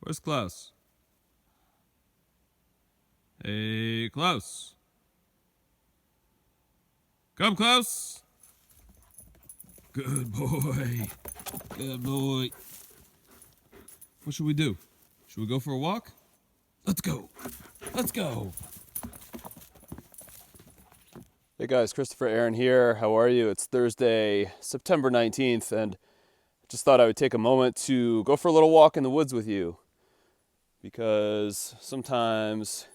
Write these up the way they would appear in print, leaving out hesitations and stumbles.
Where's Klaus? Hey, Klaus. Come, Klaus. Good boy. Good boy. What should we do? Should we go for a walk? Let's go. Let's go. Hey guys, Christopher Aaron here. How are you? It's Thursday, September 19th, and just thought I would take a moment to go for a little walk in the woods with you, because sometimes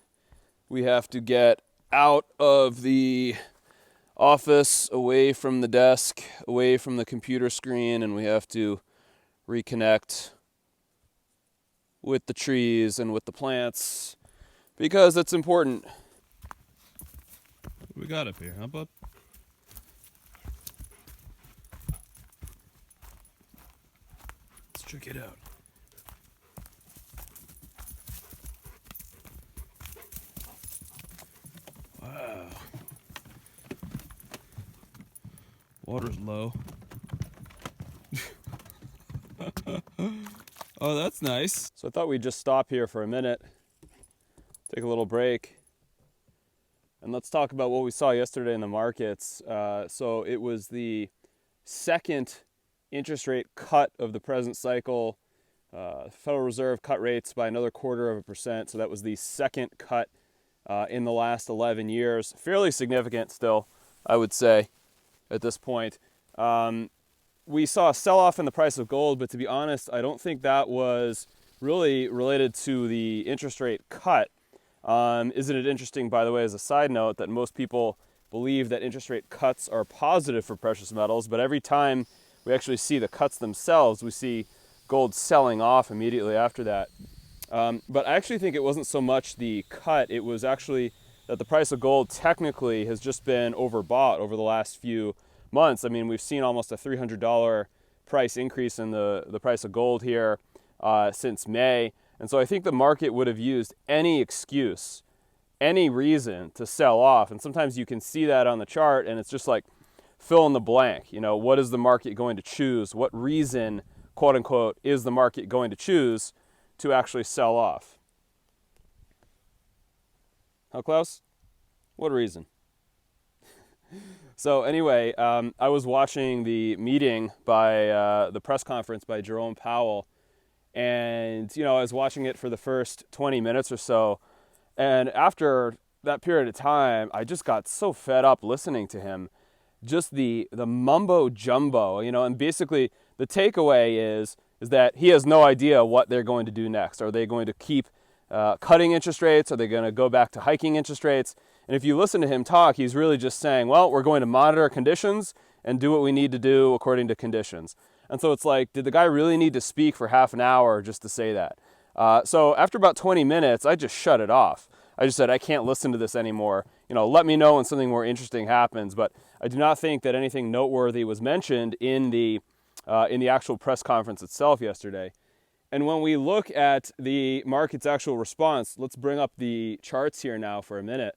we have to get out of the office, away from the desk, away from the computer screen, and we have to reconnect with the trees and with the plants, because it's important. What we got up here, huh, bud? Let's check it out. Wow. Water's low. Oh, that's nice. So I thought we'd just stop here for a minute, take a little break, and let's talk about what we saw yesterday in the markets. So it was the second interest rate cut of the present cycle. Federal Reserve cut rates by another 0.25%. So that was the second cut in the last 11 years. Fairly significant still, I would say, at this point. We saw a sell-off in the price of gold, but to be honest, I don't think that was really related to the interest rate cut. Isn't it interesting, by the way, as a side note, that most people believe that interest rate cuts are positive for precious metals, but every time we actually see the cuts themselves, we see gold selling off immediately after that. But I actually think it wasn't so much the cut, it was actually that the price of gold technically has just been overbought over the last few months. I mean, we've seen almost a $300 price increase in the price of gold here since May. And so I think the market would have used any excuse, any reason to sell off. And sometimes you can see that on the chart, and it's just like fill in the blank. You know, what is the market going to choose? What reason, quote unquote, is the market going to choose to actually sell off? How, Klaus? What reason? So anyway, I was watching the meeting by the press conference by Jerome Powell, and I was watching it for the first 20 minutes or so, and after that period of time, I just got so fed up listening to him. Just the mumbo jumbo, and basically the takeaway is that he has no idea what they're going to do next. Are they going to keep cutting interest rates? Are they going to go back to hiking interest rates? And if you listen to him talk, he's really just saying, well, we're going to monitor conditions and do what we need to do according to conditions. And so it's like, did the guy really need to speak for half an hour just to say that? So after about 20 minutes, I just shut it off. I just said, I can't listen to this anymore. Let me know when something more interesting happens. But I do not think that anything noteworthy was mentioned in the actual press conference itself yesterday. And when we look at the market's actual response, let's bring up the charts here now for a minute.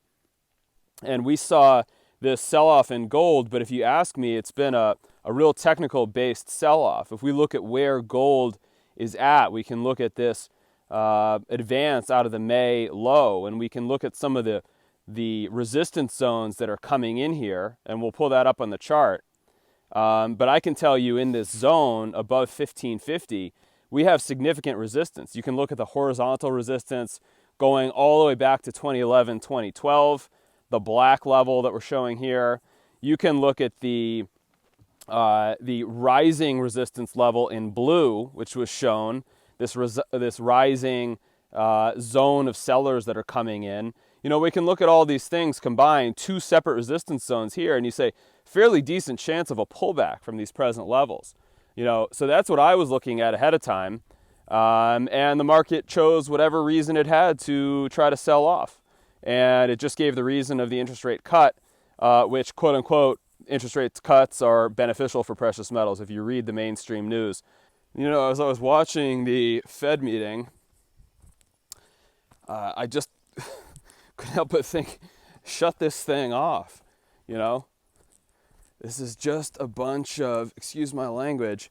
And we saw this sell-off in gold, but if you ask me, it's been a real technical-based sell-off. If we look at where gold is at, we can look at this advance out of the May low, and we can look at some of the resistance zones that are coming in here, and we'll pull that up on the chart. But I can tell you in this zone above 1550, we have significant resistance. You can look at the horizontal resistance going all the way back to 2011, 2012, the black level that we're showing here. You can look at the rising resistance level in blue, which was shown, this rising zone of sellers that are coming in. We can look at all these things combined, two separate resistance zones here, and you say, fairly decent chance of a pullback from these present levels. So that's what I was looking at ahead of time. And the market chose whatever reason it had to try to sell off. And it just gave the reason of the interest rate cut, which, quote unquote, interest rate cuts are beneficial for precious metals if you read the mainstream news. As I was watching the Fed meeting, I just couldn't help but think, shut this thing off, This is just a bunch of, excuse my language,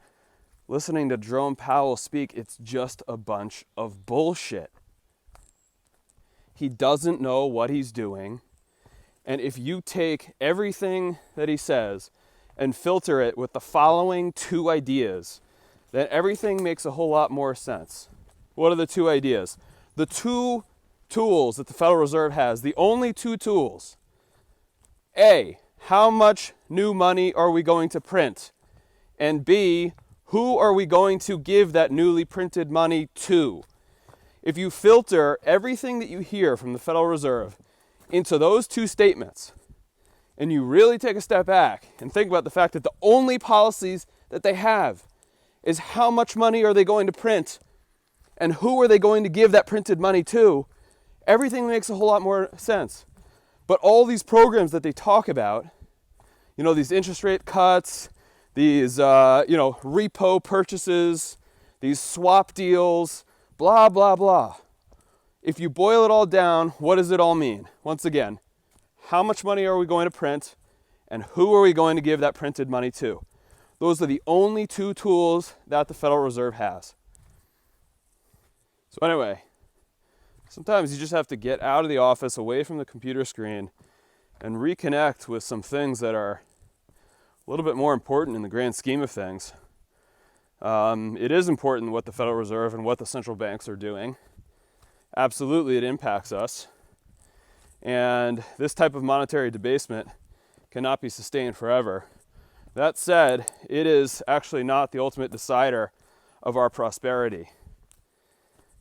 listening to Jerome Powell speak, it's just a bunch of bullshit. He doesn't know what he's doing. And if you take everything that he says and filter it with the following two ideas, then everything makes a whole lot more sense. What are the two ideas? The two tools that the Federal Reserve has, the only two tools. A, how much new money are we going to print? And B, who are we going to give that newly printed money to? If you filter everything that you hear from the Federal Reserve into those two statements, and you really take a step back and think about the fact that the only policies that they have is how much money are they going to print and who are they going to give that printed money to, everything makes a whole lot more sense. But all these programs that they talk about, these interest rate cuts, these, repo purchases, these swap deals, blah, blah, blah. If you boil it all down, what does it all mean? Once again, how much money are we going to print and who are we going to give that printed money to? Those are the only two tools that the Federal Reserve has. So anyway, sometimes you just have to get out of the office, away from the computer screen, and reconnect with some things that are a little bit more important in the grand scheme of things. It is important what the Federal Reserve and what the central banks are doing. Absolutely, it impacts us. And this type of monetary debasement cannot be sustained forever. That said, it is actually not the ultimate decider of our prosperity.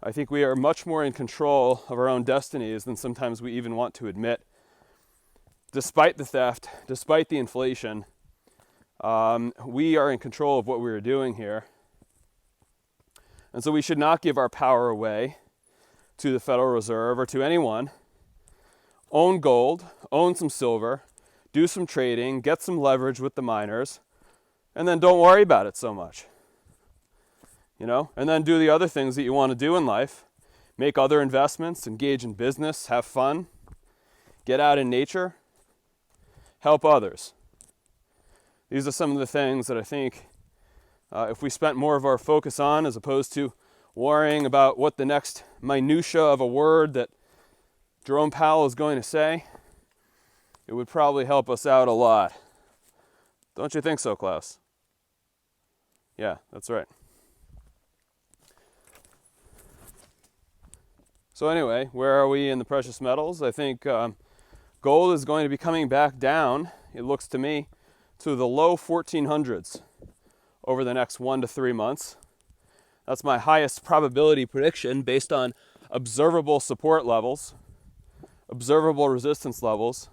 I think we are much more in control of our own destinies than sometimes we even want to admit. Despite the theft, despite the inflation, we are in control of what we are doing here. And so we should not give our power away to the Federal Reserve or to anyone. Own gold, own some silver, do some trading, get some leverage with the miners, and then don't worry about it so much. And then do the other things that you want to do in life. Make other investments, engage in business, have fun, get out in nature, help others. These are some of the things that I think if we spent more of our focus on, as opposed to worrying about what the next minutia of a word that Jerome Powell is going to say, it would probably help us out a lot. Don't you think so, Klaus? Yeah, that's right. So anyway, where are we in the precious metals? I think gold is going to be coming back down, it looks to me, to the low 1400s over the next 1 to 3 months. That's my highest probability prediction based on observable support levels, observable resistance levels,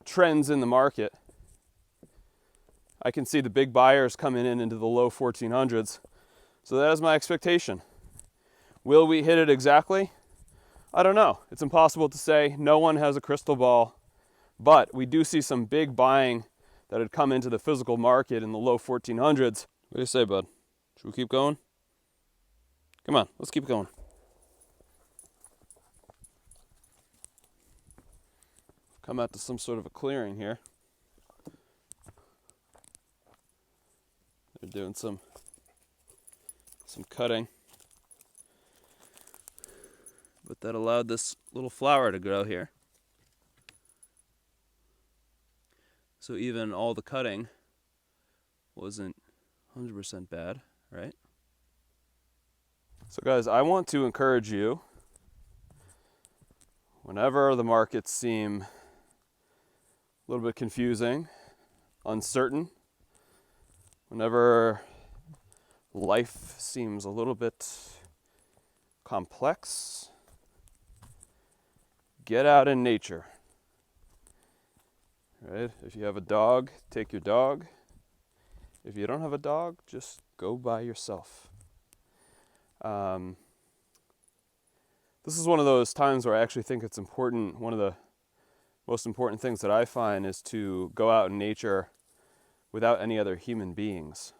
trends in the market. I can see the big buyers coming in into the low 1400s. So that is my expectation. Will we hit it exactly? I don't know. It's impossible to say. No one has a crystal ball. But we do see some big buying that had come into the physical market in the low 1400s. What do you say, bud? Should we keep going? Come on, let's keep going. Come out to some sort of a clearing here. They're doing some cutting. But that allowed this little flower to grow here. So even all the cutting wasn't 100% bad, right? So guys, I want to encourage you, whenever the markets seem a little bit confusing, uncertain, whenever life seems a little bit complex, get out in nature. Right? If you have a dog, take your dog. If you don't have a dog, just go by yourself. This is one of those times where I actually think it's important. One of the most important things that I find is to go out in nature without any other human beings.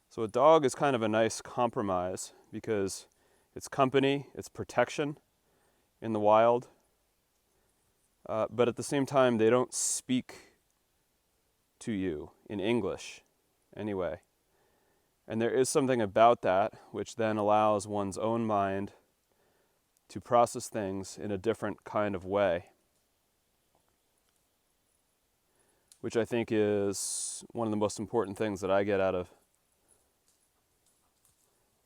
So a dog is kind of a nice compromise because it's company, it's protection in the wild. But at the same time, they don't speak to you in English anyway. And there is something about that which then allows one's own mind to process things in a different kind of way, which I think is one of the most important things that I get out of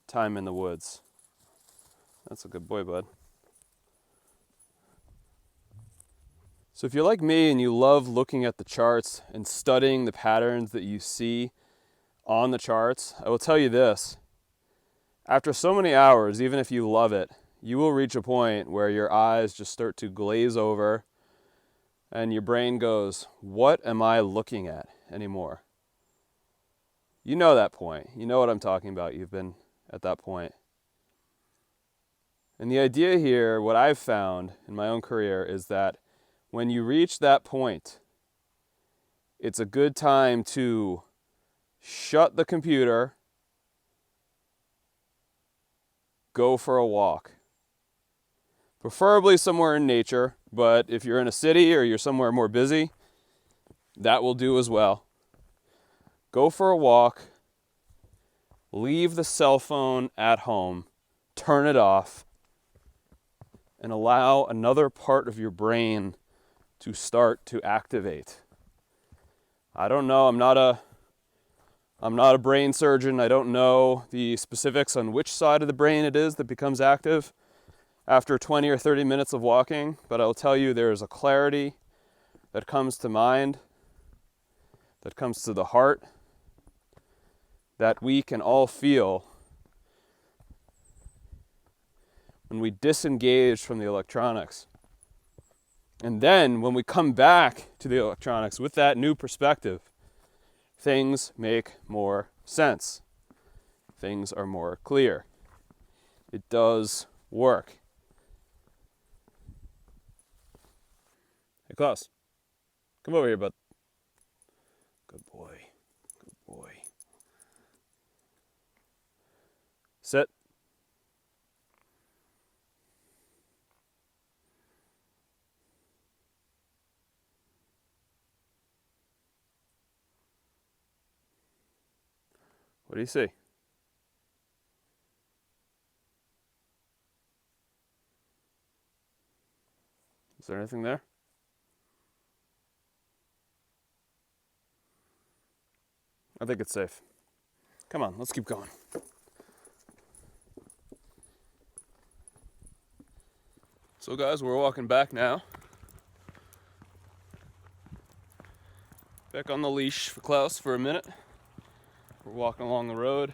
time in the woods. That's a good boy, bud. So if you're like me and you love looking at the charts and studying the patterns that you see on the charts, I will tell you this. After so many hours, even if you love it, you will reach a point where your eyes just start to glaze over and your brain goes, what am I looking at anymore? You know that point. You know what I'm talking about. You've been at that point. And the idea here, what I've found in my own career, is that when you reach that point, it's a good time to shut the computer, go for a walk. Preferably somewhere in nature, but if you're in a city or you're somewhere more busy, that will do as well. Go for a walk, leave the cell phone at home, turn it off, and allow another part of your brain to start to activate. I don't know, I'm not a brain surgeon. I don't know the specifics on which side of the brain it is that becomes active after 20 or 30 minutes of walking, but I'll tell you there is a clarity that comes to mind, that comes to the heart, that we can all feel when we disengage from the electronics. And then when we come back to the electronics with that new perspective, things make more sense. Things are more clear. It does work. Hey, Klaus, come over here, bud. Good boy. Good boy. Sit. What do you see? Is there anything there? I think it's safe. Come on, let's keep going. So guys, we're walking back now. Back on the leash for Klaus for a minute. We're walking along the road.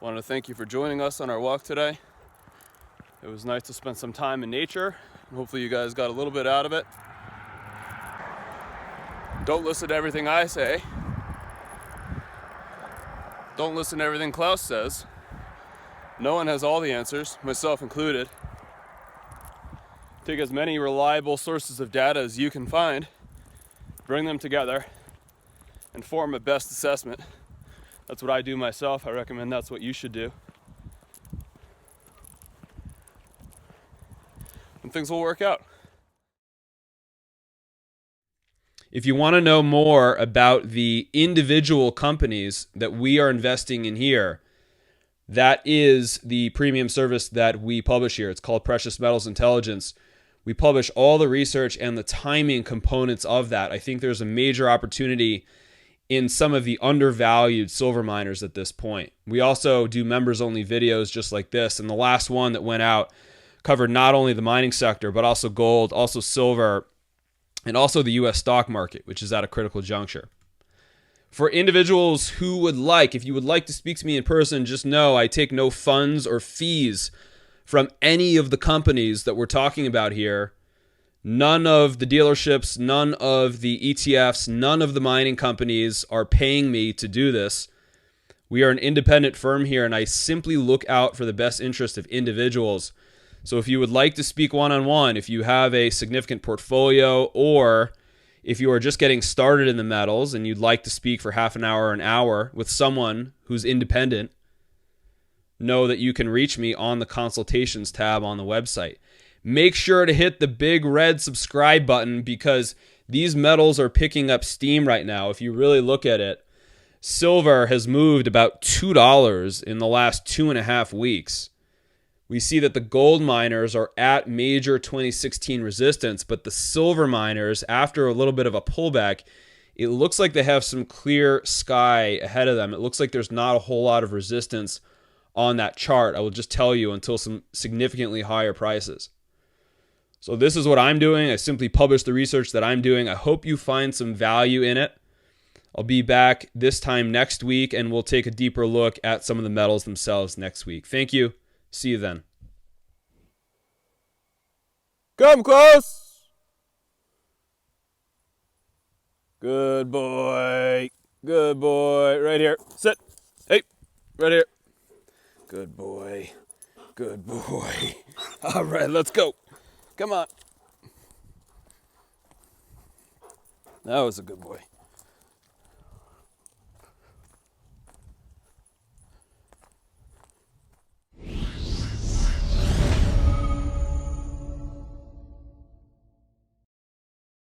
Wanted to thank you for joining us on our walk today. It was nice to spend some time in nature. Hopefully you guys got a little bit out of it. Don't listen to everything I say. Don't listen to everything Klaus says. No one has all the answers, myself included. Take as many reliable sources of data as you can find, bring them together, and form a best assessment. That's what I do myself. I recommend that's what you should do. And things will work out. If you want to know more about the individual companies that we are investing in here, that is the premium service that we publish here. It's called Precious Metals Intelligence. We publish all the research and the timing components of that. I think there's a major opportunity in some of the undervalued silver miners at this point. We also do members-only videos just like this, and the last one that went out covered not only the mining sector, but also gold, also silver, and also the U.S. stock market, which is at a critical juncture. For individuals who would like, if you would like to speak to me in person, just know I take no funds or fees from any of the companies that we're talking about here. None of the dealerships, none of the ETFs, none of the mining companies are paying me to do this. We are an independent firm here, and I simply look out for the best interest of individuals. So if you would like to speak one-on-one, if you have a significant portfolio, or if you are just getting started in the metals and you'd like to speak for half an hour or an hour with someone who's independent, know that you can reach me on the consultations tab on the website. Make sure to hit the big red subscribe button because these metals are picking up steam right now if you really look at it. silver has moved about $2 in the last 2.5 weeks. We see that the gold miners are at major 2016 resistance, but the silver miners, after a little bit of a pullback, it looks like they have some clear sky ahead of them. It looks like there's not a whole lot of resistance on that chart, I will just tell you, until some significantly higher prices. So this is what I'm doing. I simply publish the research that I'm doing. I hope you find some value in it. I'll be back this time next week, and we'll take a deeper look at some of the metals themselves next week. Thank you. See you then. Come close. Good boy. Good boy. Right here. Sit. Hey, right here. Good boy. Good boy. All right, let's go. Come on. That was a good boy.